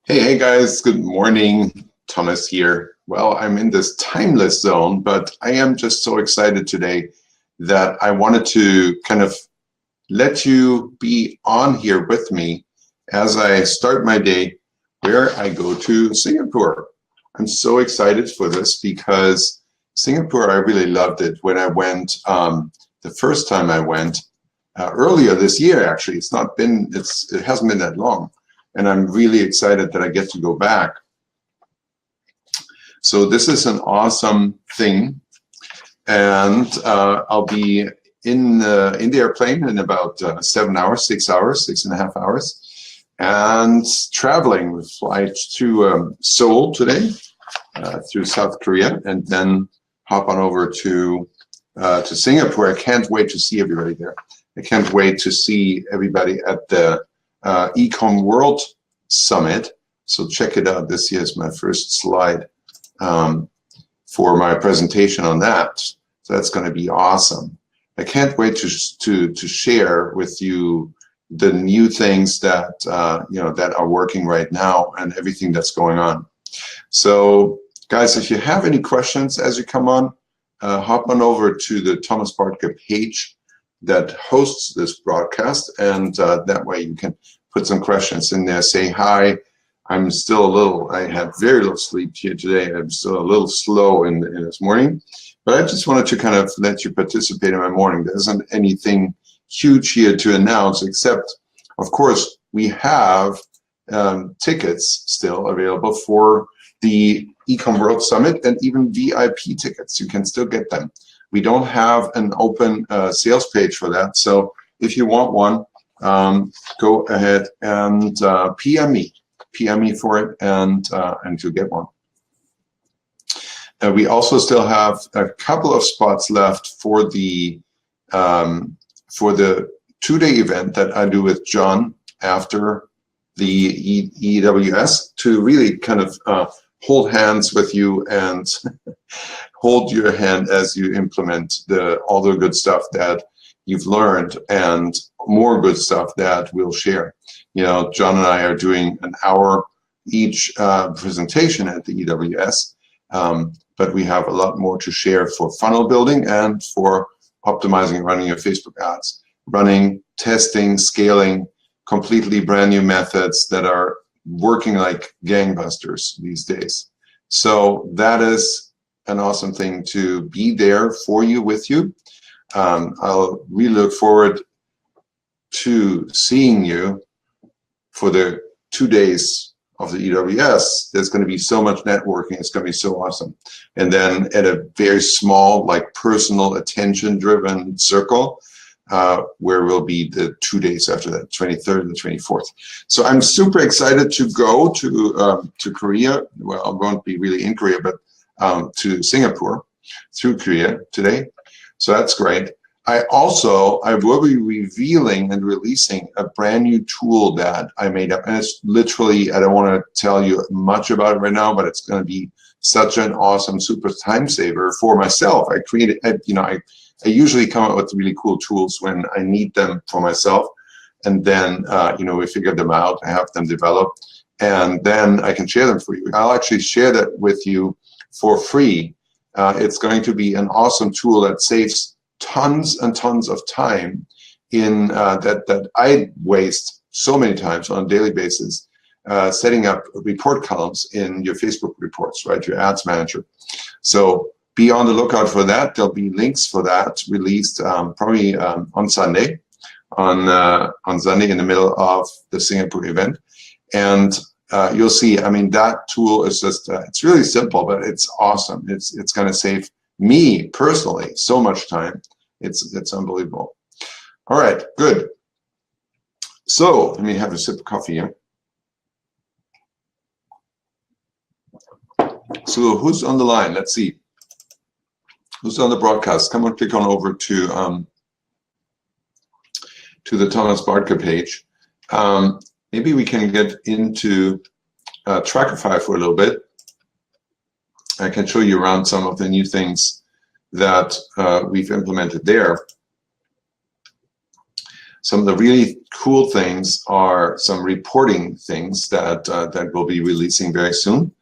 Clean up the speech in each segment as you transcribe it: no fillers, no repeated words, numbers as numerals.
Hey guys, good morning. Thomas here. Well, I'm in this timeless zone, but I am just so excited today that I wanted to kind of let you be on here with me as I start my day where I go to Singapore. I'm so excited for this because Singapore, I really loved it when I went, the first time I went, earlier this year, actually. It hasn't been that long. And I'm really excited that I get to go back. So this is an awesome thing. And I'll be in the airplane in about 7 hours, 6 hours, 6.5 hours. And traveling with flight to Seoul today, through South Korea, and then hop on over to Singapore. I can't wait to see everybody there. I can't wait to see everybody at the Ecom World Summit. So check it out. This here is my first slide for my presentation on that. So that's going to be awesome. I can't wait to share with you the new things that that are working right now and everything that's going on. So guys, if you have any questions as you come on, hop on over to the Thomas Bartka page that hosts this broadcast, and that way you can put some questions in there. Say hi. I'm still I had very little sleep here today. I'm still a little slow in this morning, but I just wanted to kind of let you participate in my morning. There isn't anything huge here to announce, except, of course, we have tickets still available for the Ecom World Summit, and even VIP tickets. You can still get them. We don't have an open sales page for that, so if you want one, go ahead and PM me for it, and you'll get one. We also still have a couple of spots left for the 2-day event that I do with John after the EWS, to really kind of hold hands with you and hold your hand as you implement all the good stuff that you've learned, and more good stuff that we'll share. You know, John and I are doing an hour each presentation at the EWS, but we have a lot more to share for funnel building and for optimizing and running your Facebook ads, running, testing, scaling, completely brand new methods that are working like gangbusters these days. So that is an awesome thing to be there for you, with you. I'll really look forward to seeing you for the 2 days of the EWS. There's going to be so much networking. It's going to be so awesome. And then at a very small, like personal, attention-driven circle, where we'll be the 2 days after that, 23rd and the 24th. So I'm super excited to go to Korea. Well, I won't be really in Korea, but to Singapore through Korea today. So that's great. I will be revealing and releasing a brand new tool that I made up, and it's literally, I don't want to tell you much about it right now, but it's going to be such an awesome super time saver for myself. I usually come up with really cool tools when I need them for myself, and then we figure them out, I have them developed, and then I can share them for you. I'll actually share that with you for free. It's going to be an awesome tool that saves tons and tons of time in that I waste so many times on a daily basis, setting up report columns in your Facebook reports, right, your ads manager. So be on the lookout for that. There'll be links for that released probably on Sunday, on Sunday in the middle of the Singapore event. And you'll see, I mean, that tool is just, it's really simple, but it's awesome. It's going to save me personally so much time. It's unbelievable. All right, good. So let me have a sip of coffee here. So who's on the line? Let's see. Who's on the broadcast? Come on, click on over to the Thomas Bartka page. Maybe we can get into Trackify for a little bit. I can show you around some of the new things that we've implemented there. Some of the really cool things are some reporting things that we'll be releasing very soon.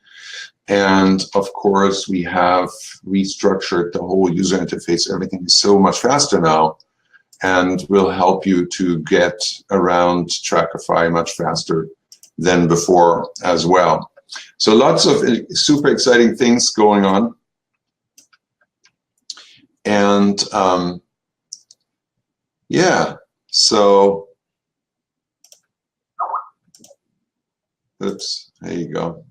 And of course, we have restructured the whole user interface. Everything is so much faster now, and will help you to get around Trackify much faster than before as well. So lots of super exciting things going on. And yeah, so, oops, there you go.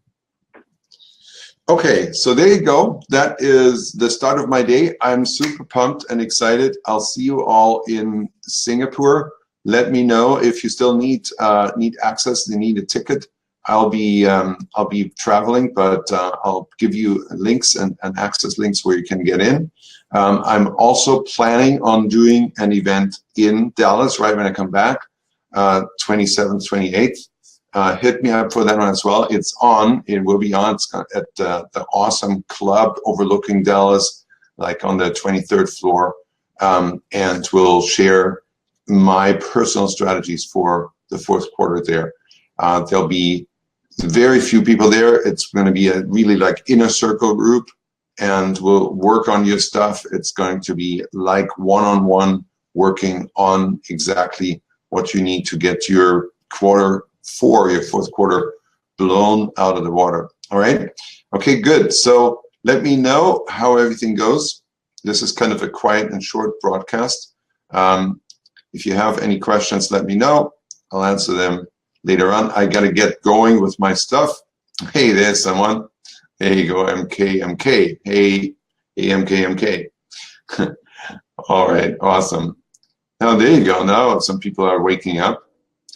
Okay, so there you go. That is the start of my day. I'm super pumped and excited. I'll see you all in Singapore. Let me know if you still need access, you need a ticket. I'll be traveling, but I'll give you links and access links where you can get in. I'm also planning on doing an event in Dallas right when I come back, 27th, 28th. Hit me up for that one as well. It will be on. It's at the awesome club overlooking Dallas, like on the 23rd floor. And we'll share my personal strategies for the fourth quarter there. There'll be very few people there. It's going to be a really like inner circle group, and we'll work on your stuff. It's going to be like one-on-one working on exactly what you need to get your quarter four, your fourth quarter blown out of the water. All right. Okay, good. So let me know how everything goes. This is kind of a quiet and short broadcast. If you have any questions, let me know. I'll answer them later on. I got to get going with my stuff. Hey, there's someone. There you go, MK. Hey, MK. All right, awesome. Now, there you go. Now some people are waking up.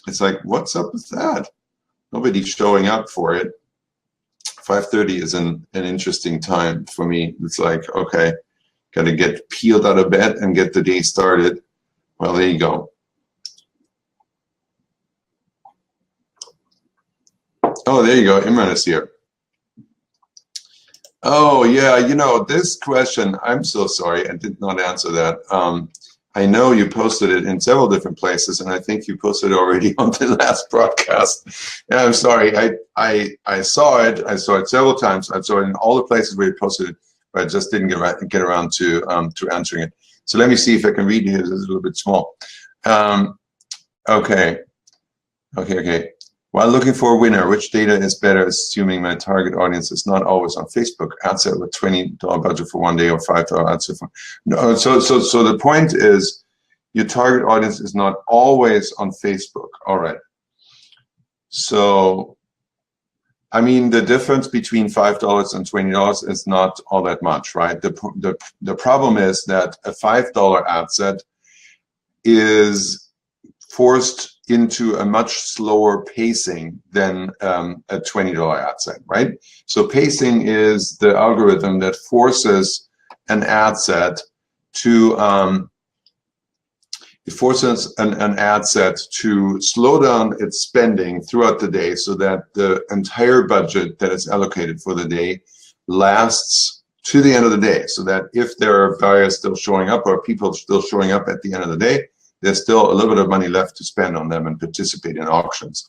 It's like, what's up with that? Nobody's showing up for it. 5:30 is an interesting time for me. It's like, okay, got to get peeled out of bed and get the day started. Well, there you go. Oh, there you go. Imran is here. Oh, yeah. This question, I'm so sorry. I did not answer that. I know you posted it in several different places, and I think you posted it already on the last broadcast. And I'm sorry. I saw it. I saw it several times. I saw it in all the places where you posted it, but I just didn't get around to answering it. So let me see if I can read it. It's a little bit small. Okay. While looking for a winner, which data is better, assuming my target audience is not always on Facebook? Ad set with $20 budget for one day or $5 ad set for no. So the point is, your target audience is not always on Facebook. All right. So, I mean, the difference between $5 and $20 is not all that much, right? The problem is that a $5 ad set is forced into a much slower pacing than a $20 ad set, right? So pacing is the algorithm that forces an ad set to an ad set to slow down its spending throughout the day, so that the entire budget that is allocated for the day lasts to the end of the day, so that if there are buyers still showing up or people still showing up at the end of the day, there's still a little bit of money left to spend on them and participate in auctions.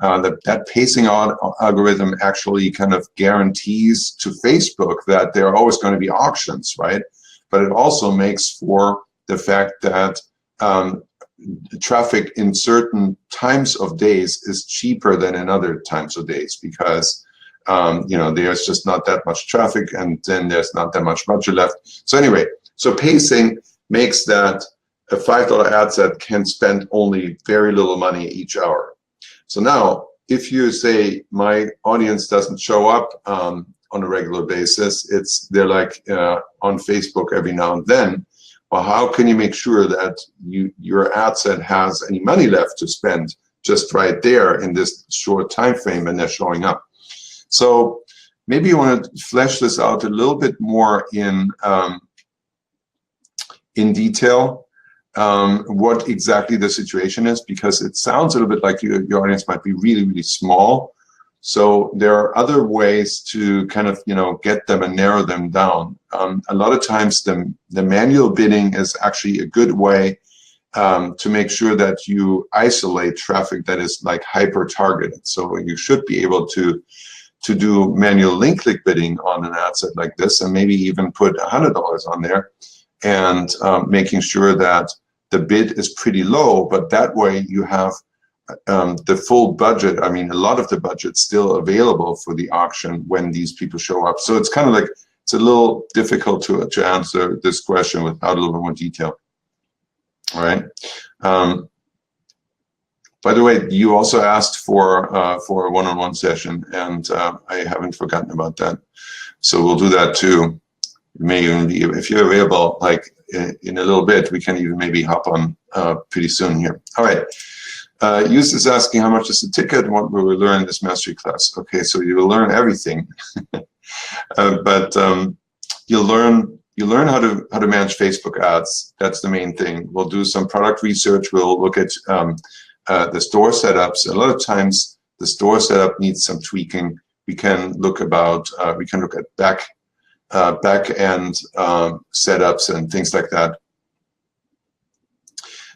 That pacing algorithm actually kind of guarantees to Facebook that there are always going to be auctions, right? But it also makes for the fact that traffic in certain times of days is cheaper than in other times of days, because there's just not that much traffic, and then there's not that much budget left. So anyway, so pacing makes that a $5 ad set can spend only very little money each hour. So now, if you say my audience doesn't show up on a regular basis, they're like on Facebook every now and then. Well, how can you make sure that your ad set has any money left to spend just right there in this short time frame when they're showing up? So maybe you want to flesh this out a little bit more in detail. What exactly the situation is, because it sounds a little bit like your audience might be really, really small. So there are other ways to kind of, get them and narrow them down. A lot of times the manual bidding is actually a good way to make sure that you isolate traffic that is like hyper targeted. So you should be able to do manual link click bidding on an ad set like this, and maybe even put $100 on there, and making sure that the bid is pretty low, but that way you have the full budget. I mean, a lot of the budget still available for the auction when these people show up. So it's kind of like, it's a little difficult to answer this question without a little bit more detail. All right. By the way, you also asked for a one-on-one session, and I haven't forgotten about that. So we'll do that too. May even be, if you're available, like in a little bit, we can even maybe hop on pretty soon here. All right. Yus is asking, how much is the ticket? What will we learn in this mastery class? Okay, so you will learn everything, but you'll learn how to manage Facebook ads. That's the main thing. We'll do some product research. We'll look at the store setups. A lot of times the store setup needs some tweaking. We can look at back end setups and things like that.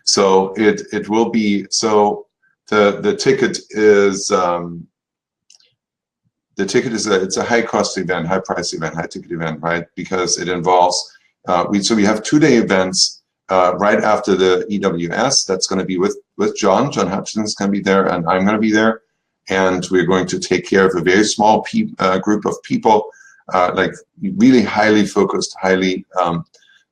So it will be, so the ticket is it's a high cost event, high price event, high ticket event, right? Because it involves we have 2-day events right after the EWS. That's going to be with John Hutchinson's going to be there, and I'm going to be there, and we're going to take care of a very small group of people, like really highly focused,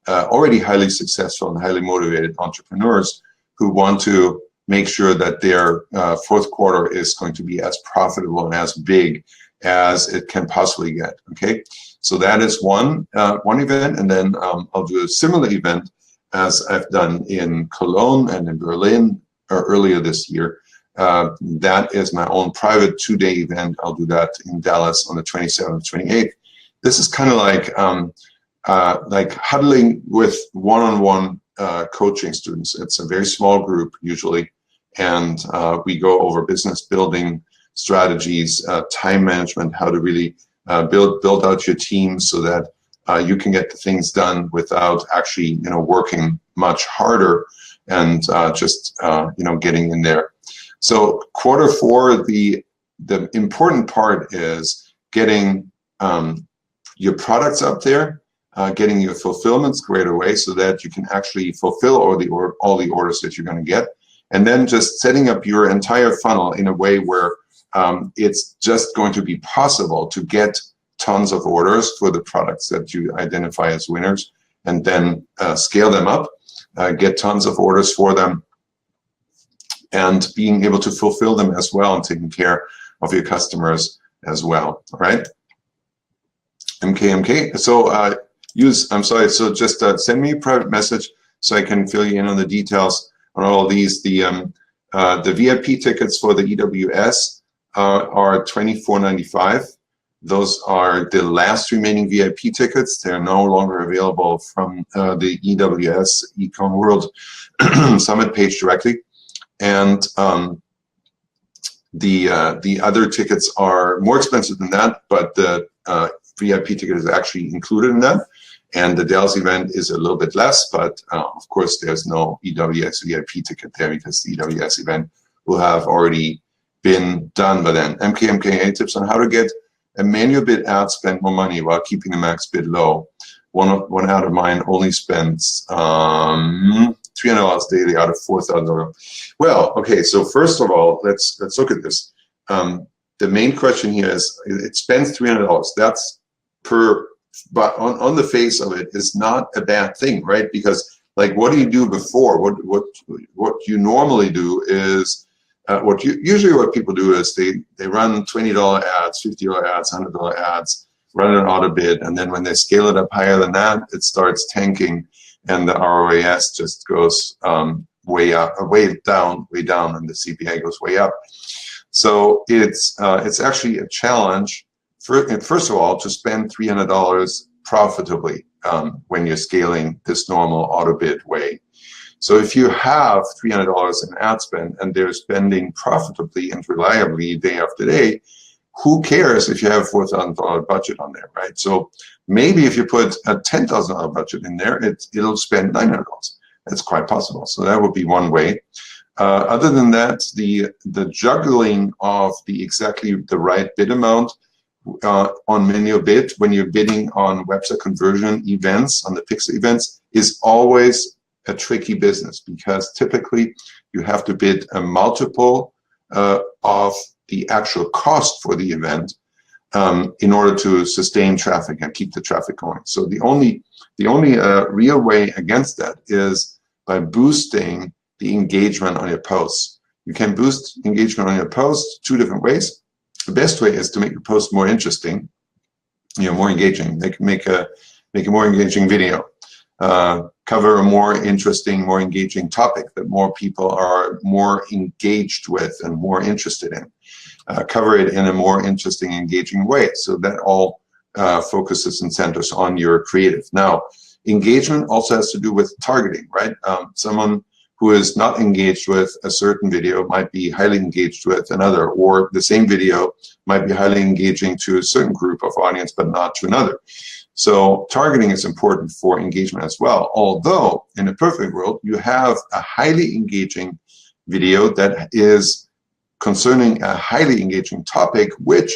already highly successful and highly motivated entrepreneurs who want to make sure that their fourth quarter is going to be as profitable and as big as it can possibly get. Okay, so that is one event, and then I'll do a similar event as I've done in Cologne and in Berlin earlier this year. That is my own private 2-day event. I'll do that in Dallas on the 27th, 28th. This is kind of like huddling with one-on-one coaching students. It's a very small group usually, and we go over business building strategies, time management, how to really build out your team so that you can get the things done without actually working much harder and just getting in there. So quarter four, the important part is getting your products up there, getting your fulfillment squared away so that you can actually fulfill all the orders that you're going to get, and then just setting up your entire funnel in a way where it's just going to be possible to get tons of orders for the products that you identify as winners, and then scale them up, get tons of orders for them, and being able to fulfill them as well, and taking care of your customers as well. All right. MK. So I'm sorry. So just send me a private message so I can fill you in on the details on all these. The VIP tickets for the EWS are $24.95. Those are the last remaining VIP tickets. They're no longer available from the EWS Ecom World Summit page directly, and the other tickets are more expensive than that, but the VIP ticket is actually included in that, and the Dallas event is a little bit less, but of course there's no EWS VIP ticket there because the EWS event will have already been done by then. MK, any tips on how to get a manual bid ad spend more money while keeping the max bid low? One ad of mine only spends $300 daily out of $4,000. Well, okay, so first of all, let's look at this. The main question here is, it spends $300. That's but on the face of it is not a bad thing, right? Because like, what do you do before? What you normally do is, usually what people do is they run $20 ads, $50 ads, $100 ads, run an auto bid, and then when they scale it up higher than that, it starts tanking, and the ROAS just goes way down, and the CPA goes way up. So it's actually a challenge, first of all, to spend $300 profitably when you're scaling this normal auto bid way. So if you have $300 in ad spend and they're spending profitably and reliably day after day, who cares if you have a $4,000 budget on there, right? So maybe if you put a $10,000 budget in there, it'll spend $900. It's quite possible. So that would be one way. Other than that, the juggling of exactly the right bid amount on manual bid when you're bidding on website conversion events, on the pixel events, is always a tricky business, because typically you have to bid a multiple of the actual cost for the event in order to sustain traffic and keep the traffic going. So the only real way against that is by boosting the engagement on your posts. You can boost engagement on your posts 2 different ways. The best way is to make your post more interesting, more engaging. Make a more engaging video. Cover a more interesting, more engaging topic that more people are more engaged with and more interested in. Cover it in a more interesting, engaging way. So that all focuses and centers on your creative. Now, engagement also has to do with targeting, right? Someone who is not engaged with a certain video might be highly engaged with another, or the same video might be highly engaging to a certain group of audience, but not to another. So targeting is important for engagement as well. Although in a perfect world, you have a highly engaging video that is concerning a highly engaging topic, which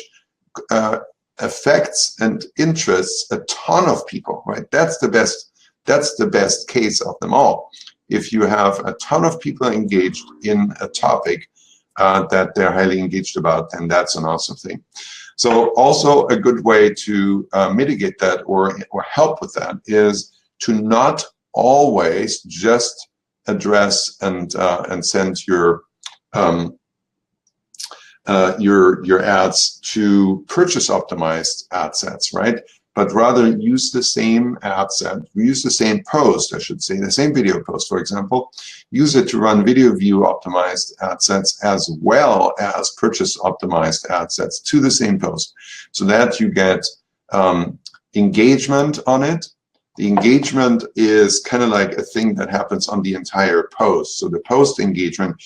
affects and interests a ton of people, right? That's the best case of them all. If you have a ton of people engaged in a topic that they're highly engaged about, then that's an awesome thing. So also a good way to mitigate that or help with that is to not always just address and send your ads to purchase optimized ad sets, right? But rather use the same ad set, use the same post, I should say, the same video post, for example, use it to run video view optimized ad sets as well as purchase optimized ad sets to the same post, so that you get engagement on it. The engagement is kind of like a thing that happens on the entire post. So the post engagement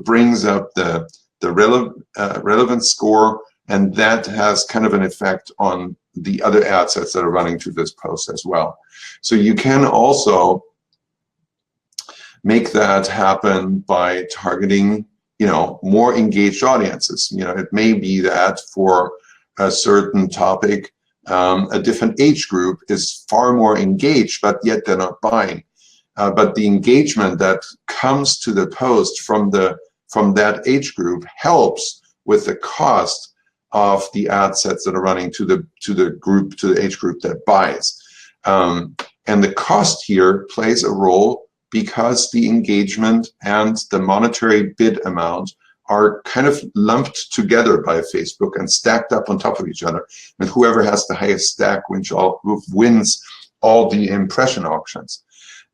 brings up the relevance score, and that has kind of an effect on the other ad sets that are running to this post as well. So you can also make that happen by targeting, more engaged audiences. It may be that for a certain topic, a different age group is far more engaged, but yet they're not buying. But the engagement that comes to the post from that age group helps with the cost of the ad sets that are running to the age group that buys. And the cost here plays a role because the engagement and the monetary bid amount are kind of lumped together by Facebook and stacked up on top of each other. And whoever has the highest stack wins all the impression auctions.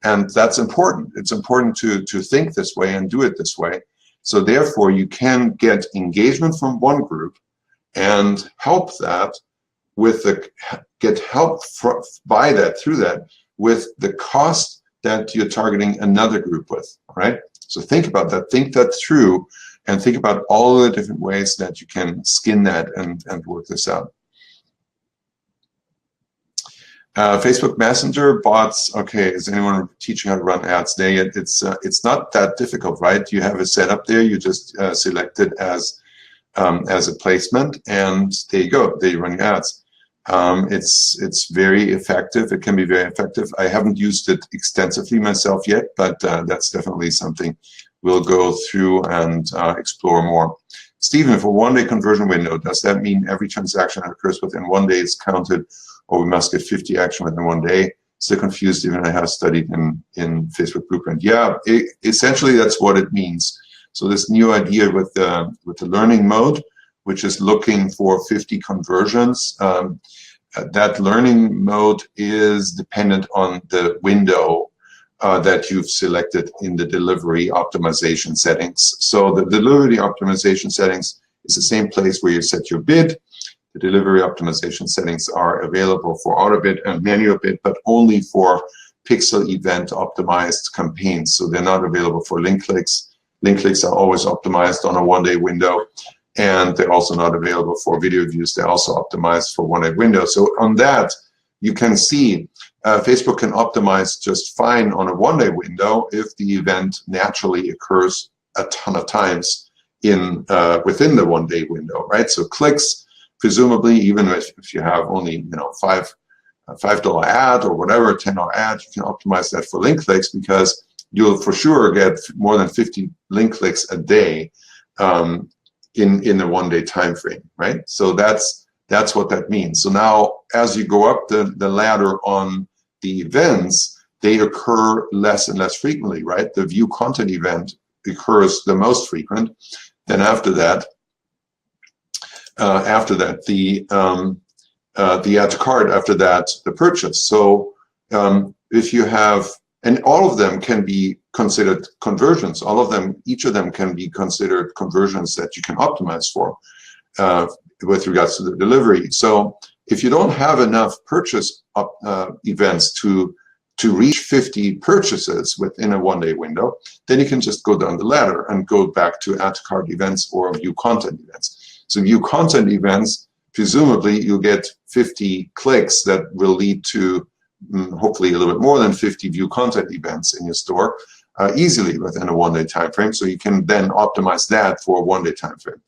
And that's important. It's important to think this way and do it this way. So therefore, you can get engagement from one group and help that with through that with the cost that you're targeting another group with, right? So think about that, think that through, and think about all the different ways that you can skin that and work this out. Facebook Messenger bots. Okay, is anyone teaching how to run ads there yet? It's not that difficult, right? You have a setup there. You just select it as a placement, and there you go. There you run your ads. It's very effective. It can be very effective. I haven't used it extensively myself yet, but that's definitely something we'll go through and explore more. Stephen, for one-day conversion window, does that mean every transaction that occurs within 1 day is counted, or we must get 50 action within 1 day? Still confused, even I have studied in Facebook Blueprint. Yeah, essentially that's what it means. So this new idea with the learning mode, which is looking for 50 conversions, that learning mode is dependent on the window that you've selected in the delivery optimization settings. So the delivery optimization settings is the same place where you set your bid. The delivery optimization settings are available for auto bid and manual bid, but only for pixel event optimized campaigns. So they're not available for link clicks. Link clicks are always optimized on a 1 day window, and they're also not available for video views. They're also optimized for 1 day window. So on that, you can see Facebook can optimize just fine on a one-day window if the event naturally occurs a ton of times in within the one-day window, right? So clicks, presumably, even if you have only $5 ad or whatever, $10 ad, you can optimize that for link clicks, because you'll for sure get more than 50 link clicks a day in the one-day time frame, right? So that's what that means. So now, as you go up the ladder on the events, they occur less and less frequently, right? The view content event occurs the most frequent. Then after that, the add to cart, after that, the purchase. So if you have, and all of them can be considered conversions. All of them, each of them can be considered conversions that you can optimize for with regards to the delivery. So if you don't have enough purchase events to reach 50 purchases within a one-day window, then you can just go down the ladder and go back to add to cart events or view content events. So view content events, presumably you'll get 50 clicks that will lead to hopefully a little bit more than 50 view content events in your store easily within a one-day time frame. So you can then optimize that for a one-day time frame.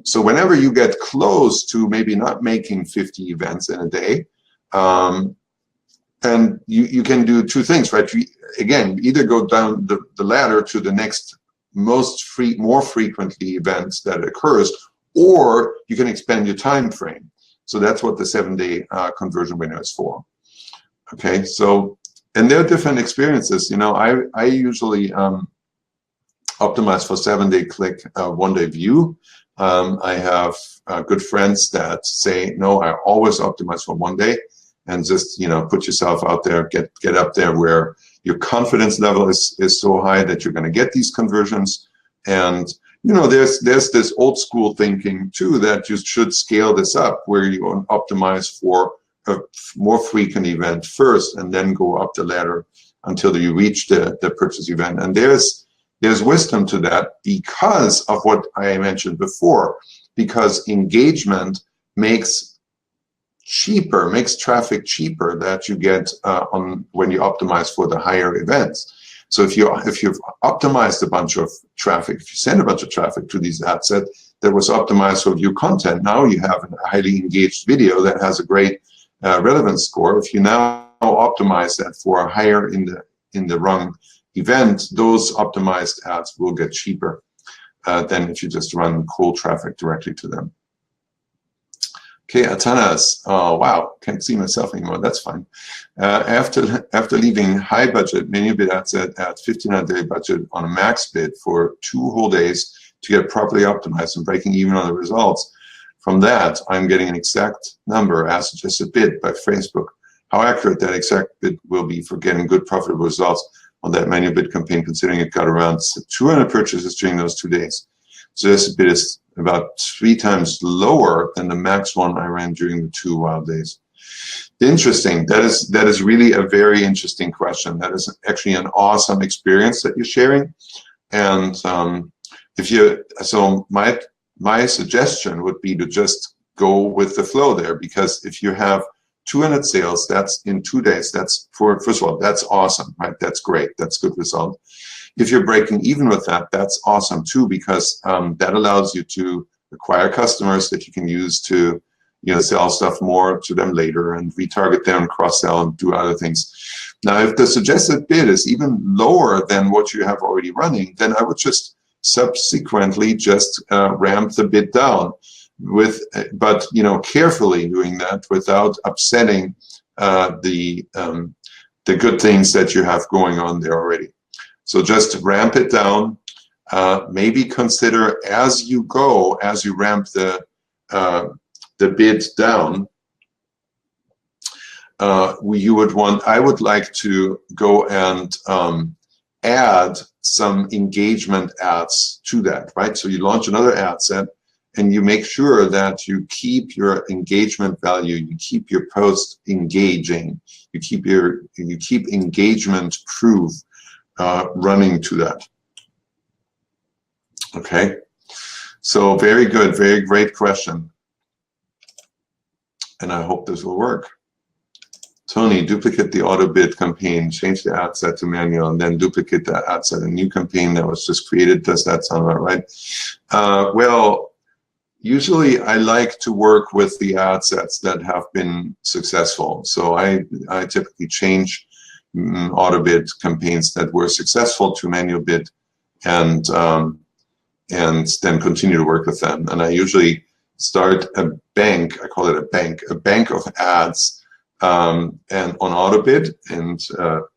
So whenever you get close to maybe not making 50 events in a day, and you can do two things, right? Again, either go down the ladder to the next more frequently events that occurs, or you can expand your time frame. So that's what the 7-day conversion window is for. Okay, so, and there are different experiences. You know, I usually optimize for 7-day click, one-day view. I have good friends that say, no, I always optimize for one day, and just, you know, put yourself out there, get up there where your confidence level is so high that you're going to get these conversions. And, you know, there's this old school thinking too, that you should scale this up, where you optimize for a more frequent event first and then go up the ladder until you reach the purchase event. And there's wisdom to that, because of what I mentioned before, because engagement makes traffic cheaper that you get when you optimize for the higher events. So if you've optimized a bunch of traffic, if you send a bunch of traffic to these ad set that was optimized for view content, now you have a highly engaged video that has a great relevance score. If you now optimize that for a higher in the run event, those optimized ads will get cheaper than if you just run cold traffic directly to them. Okay, Atanas, oh wow, can't see myself anymore, that's fine. After leaving high budget menu bid ad set at $1,500 daily budget on a max bid for 2 whole days to get properly optimized and breaking even on the results, from that, I'm getting an exact number as suggested bid by Facebook. How accurate that exact bid will be for getting good profitable results on that menu bid campaign, considering it got around 200 purchases during those 2 days. So this bid is about 3 times lower than the max one I ran during the 2 wild days. Interesting. That is really a very interesting question. That is actually an awesome experience that you're sharing. And so my suggestion would be to just go with the flow there, because if you have 200 sales, that's in 2 days. That's first of all, that's awesome, right? That's great. That's good result. If you're breaking even with that, that's awesome too, because that allows you to acquire customers that you can use to, you know, sell stuff more to them later and retarget them, cross-sell, and do other things. Now, if the suggested bid is even lower than what you have already running, then I would just subsequently just ramp the bid down, but you know, carefully doing that without upsetting the good things that you have going on there already. So just ramp it down. Maybe consider as you go, as you ramp the bid down, I would like to go and add some engagement ads to that, right? So you launch another ad set and you make sure that you keep your engagement value, you keep your post engaging, you keep engagement proof running to that. Okay, so very good, very great question, and I hope this will work. Tony, duplicate the auto bid campaign, change the ad set to manual, and then duplicate the ad set. A new campaign that was just created. Does that sound about right? Well, usually I like to work with the ad sets that have been successful. So I typically change auto bid campaigns that were successful to manual bid, and then continue to work with them. And I usually start a bank. I call it a bank of ads. And on auto bid, and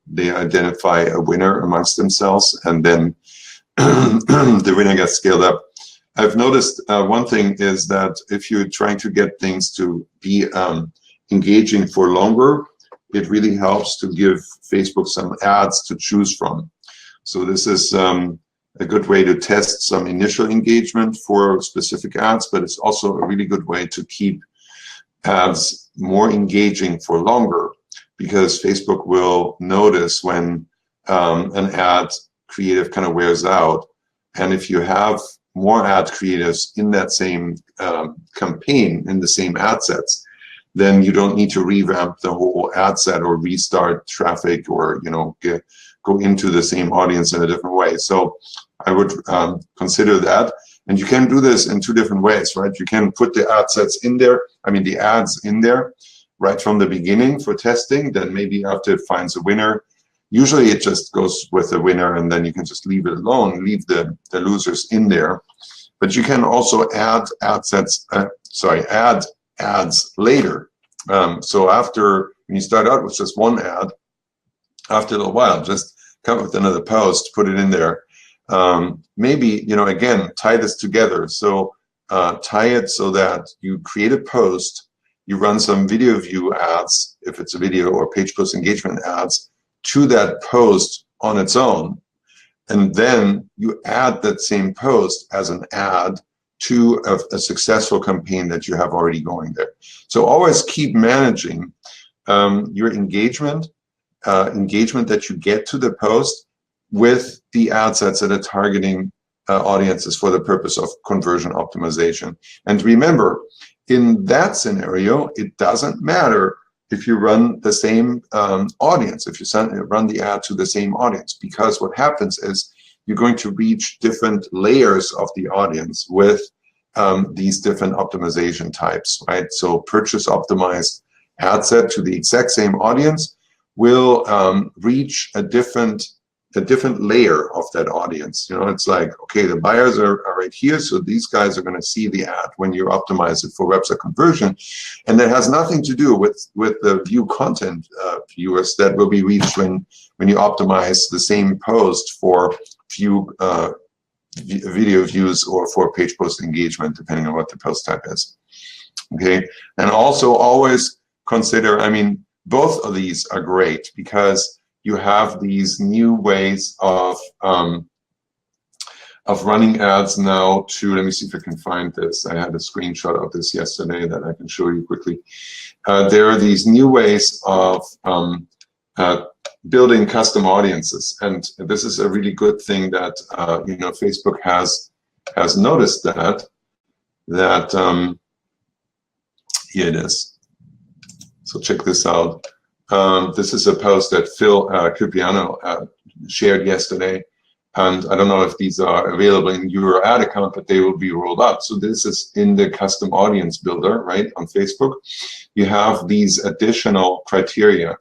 they identify a winner amongst themselves, and then the winner gets scaled up. I've noticed one thing is that if you're trying to get things to be engaging for longer, it really helps to give Facebook some ads to choose from. So this is a good way to test some initial engagement for specific ads, but it's also a really good way to keep ads more engaging for longer, because Facebook will notice when an ad creative kind of wears out. And if you have more ad creatives in that same campaign, in the same ad sets, then you don't need to revamp the whole ad set or restart traffic, or go into the same audience in a different way. So I would consider that. And you can do this in two different ways, right? You can put the ad sets in there, the ads in there right from the beginning for testing. Then maybe after it finds a winner, usually it just goes with the winner, and then you can just leave it alone, leave the losers in there. But you can also add ads later. So after, when you start out with just one ad, after a little while, just come up with another post, put it in there. Maybe, again, tie this together. So tie it so that you create a post, you run some video view ads, if it's a video, or page post engagement ads to that post on its own. And then you add that same post as an ad to a successful campaign that you have already going there. So always keep managing your engagement that you get to the post with the ad sets that are targeting audiences for the purpose of conversion optimization. And remember, in that scenario, it doesn't matter if you run the same audience, if you run the ad to the same audience, because what happens is you're going to reach different layers of the audience with these different optimization types, right? So purchase optimized ad set to the exact same audience will reach a different layer of that audience. It's like, okay, the buyers are right here, so these guys are going to see the ad when you optimize it for website conversion, and that has nothing to do with the view content viewers that will be reached when you optimize the same post for view video views or for page post engagement, depending on what the post type is. Okay, and also always consider, both of these are great because you have these new ways of running ads now to, let me see if I can find this. I had a screenshot of this yesterday that I can show you quickly. There are these new ways of building custom audiences, and this is a really good thing that Facebook has noticed that here it is. So check this out. This is a post that Phil Cupiano shared yesterday, and I don't know if these are available in your ad account, but they will be rolled out. So this is in the custom audience builder, right, on Facebook. You have these additional criteria.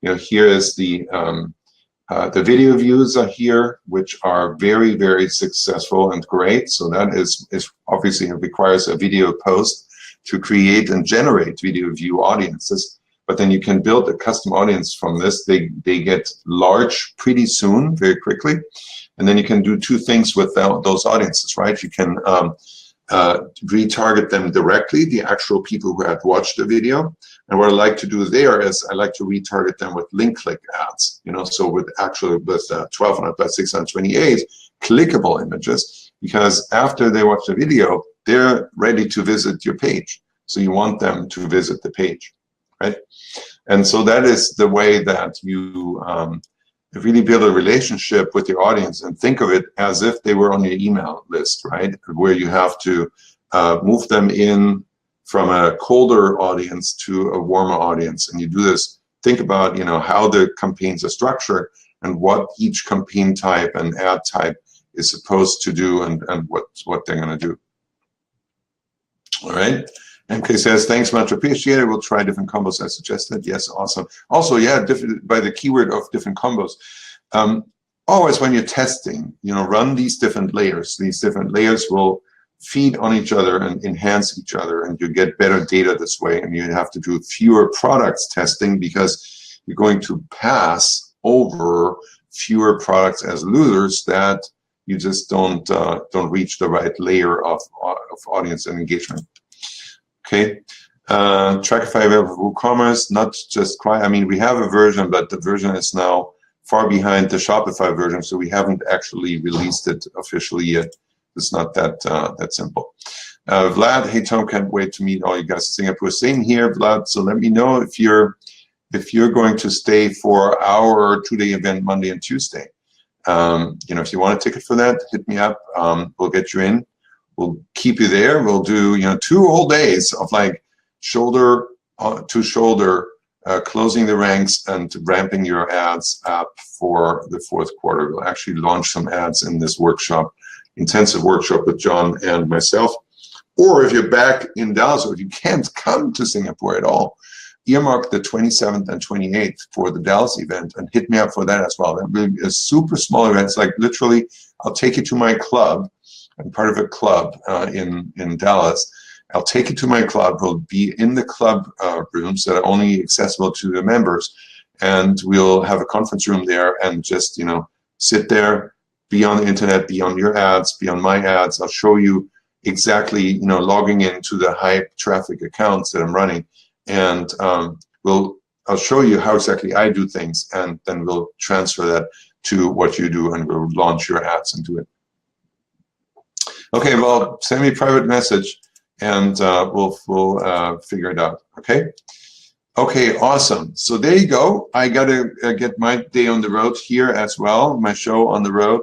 Here is the video views are here, which are very, very successful and great. So that is obviously, it requires a video post to create and generate video view audiences. But then you can build a custom audience from this. They get large pretty soon, very quickly. And then you can do two things with those audiences, right? You can retarget them directly, the actual people who have watched the video. And what I like to do there is I like to retarget them with link click ads, so with 1200 by 628 clickable images, because after they watch the video, they're ready to visit your page. So you want them to visit the page, right? And so that is the way that you really build a relationship with your audience, and think of it as if they were on your email list, right? Where you have to move them in from a colder audience to a warmer audience. And you do this think about, how the campaigns are structured and what each campaign type and ad type is supposed to do and what they're going to do. All right. MK says, thanks, much appreciated. We'll try different combos as suggested. Yes, awesome. Also, yeah, by the keyword of different combos. Always when you're testing, run these different layers. These different layers will feed on each other and enhance each other, and you get better data this way, and you have to do fewer products testing because you're going to pass over fewer products as losers that you just don't reach the right layer of audience and engagement. Okay, Trackify available for WooCommerce, not just Cry. I mean, we have a version, but the version is now far behind the Shopify version, so we haven't actually released it officially yet. It's not that simple. Vlad, hey Tom, can't wait to meet all you guys in Singapore. Same here, Vlad. So let me know if you're going to stay for our 2-day event Monday and Tuesday. If you want a ticket for that, hit me up. We'll get you in. We'll keep you there. We'll do 2 whole days of like shoulder to shoulder, closing the ranks and ramping your ads up for the 4th quarter. We'll actually launch some ads in this workshop, intensive workshop with John and myself. Or if you're back in Dallas, or if you can't come to Singapore at all, earmark the 27th and 28th for the Dallas event and hit me up for that as well. That will be a super small event. It's like literally, I'll take you to my club. I'm part of a club in Dallas. I'll take you to my club. We'll be in the club rooms that are only accessible to the members, and we'll have a conference room there and just sit there, be on the internet, be on your ads, be on my ads. I'll show you exactly logging into the high traffic accounts that I'm running, and I'll show you how exactly I do things, and then we'll transfer that to what you do, and we'll launch your ads and do it. Okay, well, send me a private message, and we'll figure it out. Okay, awesome. So there you go. I gotta get my day on the road here as well, my show on the road,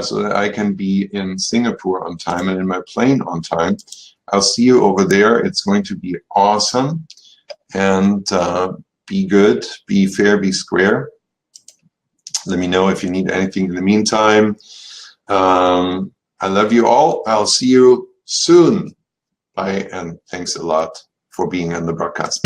so that I can be in Singapore on time and in my plane on time. I'll see you over there. It's going to be awesome. And be good, be fair, be square. Let me know if you need anything in the meantime. I love you all. I'll see you soon. Bye, and thanks a lot for being on the broadcast.